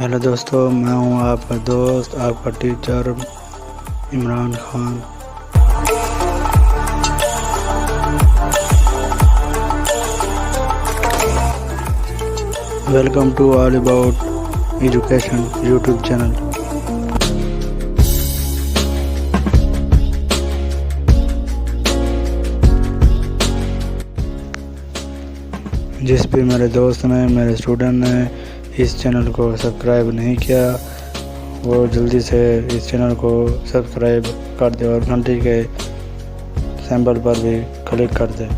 Hello दोस्तों, मैं हूं आपका दोस्त, आपका teacher Imran Khan. Welcome to all about education YouTube channel, जिस भी मेरे दोस्त ने, मेरे स्टूडेंट ने इस चैनल को सब्सक्राइब नहीं किया, वो जल्दी से इस चैनल को सब्सक्राइब कर दे और घंटी के सिंबल पर भी क्लिक कर दे।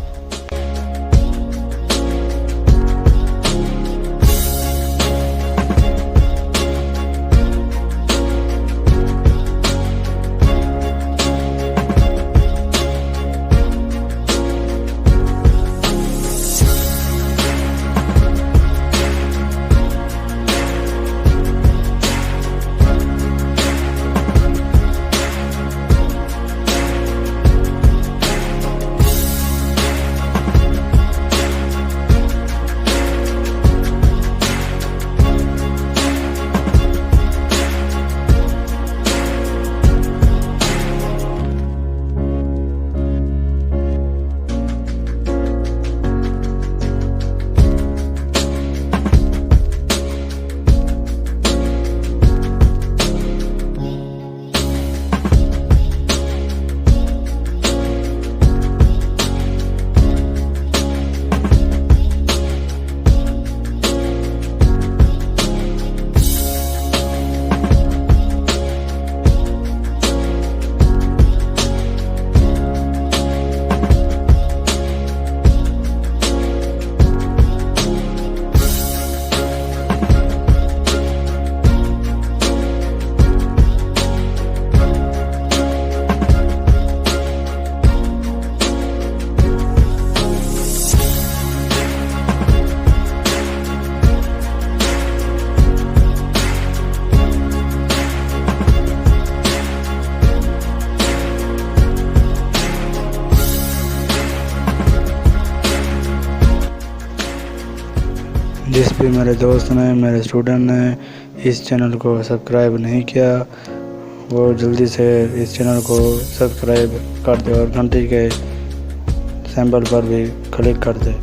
जिस भी मेरे दोस्त ने, मेरे स्टूडेंट ने इस चैनल को सब्सक्राइब नहीं किया, वो जल्दी से इस चैनल को सब्सक्राइब कर दे और घंटी के सिंबल पर भी क्लिक कर दे।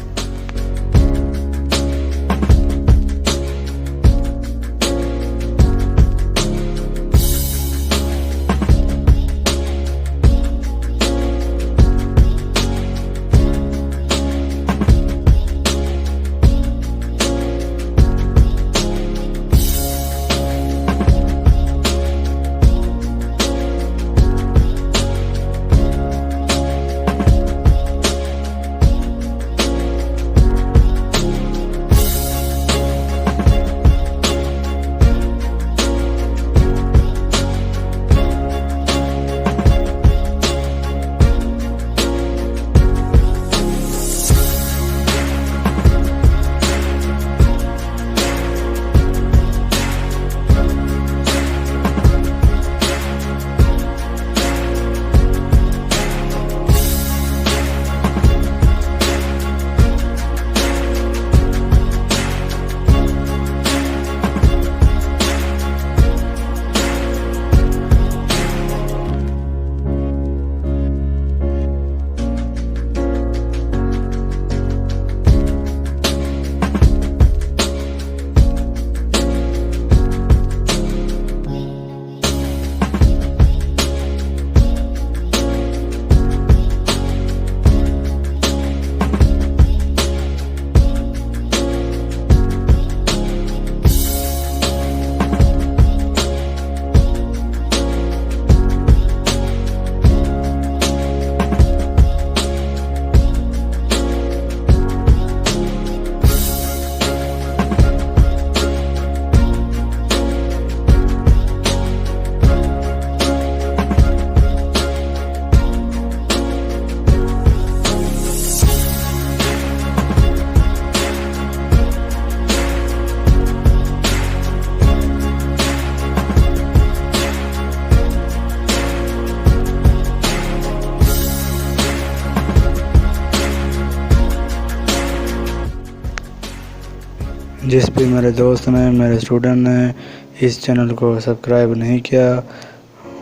जिस भी मेरे दोस्त ने, मेरे स्टूडेंट ने इस चैनल को सब्सक्राइब नहीं किया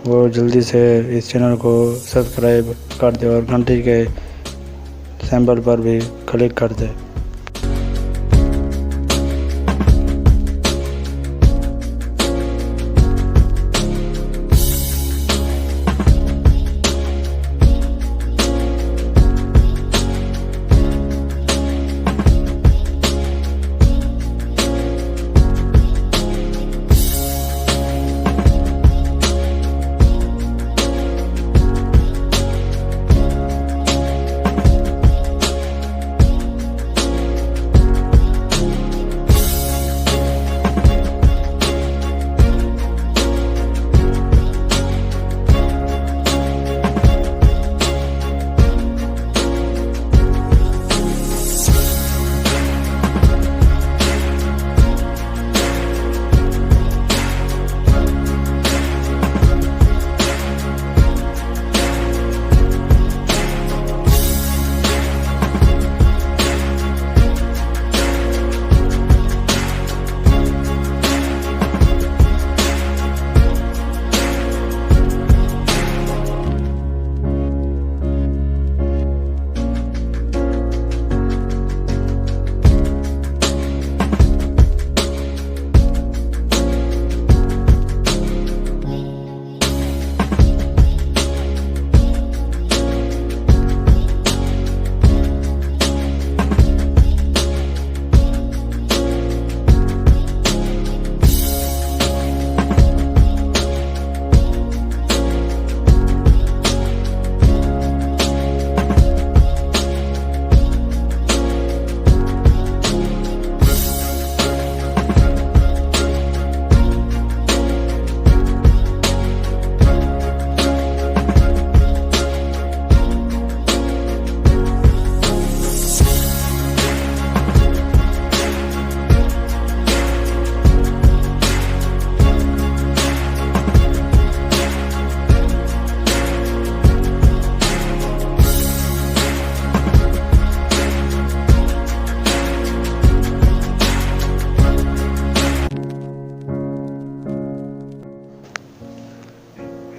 वो जल्दी से इस चैनल को सब्सक्राइब कर दे और घंटी के सिंबल पर भी क्लिक कर दे।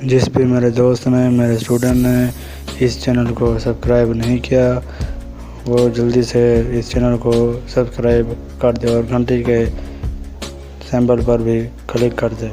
जिस भी मेरे दोस्त ने, मेरे स्टूडेंट ने इस चैनल को सब्सक्राइब नहीं किया वो जल्दी से इस चैनल को सब्सक्राइब कर दे और घंटी के सिंबल पर भी क्लिक कर दे।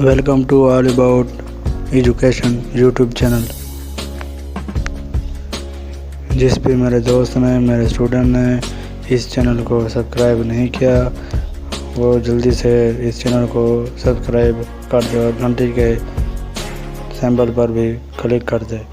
Welcome to all about education YouTube channel. जिस भी मेरे दोस्त ने, मेरे स्टूडेंट ने इस चैनल को सब्सक्राइब नहीं किया वो जल्दी से इस चैनल को सब्सक्राइब कर दे और घंटी के सिंबल पर भी क्लिक कर दे।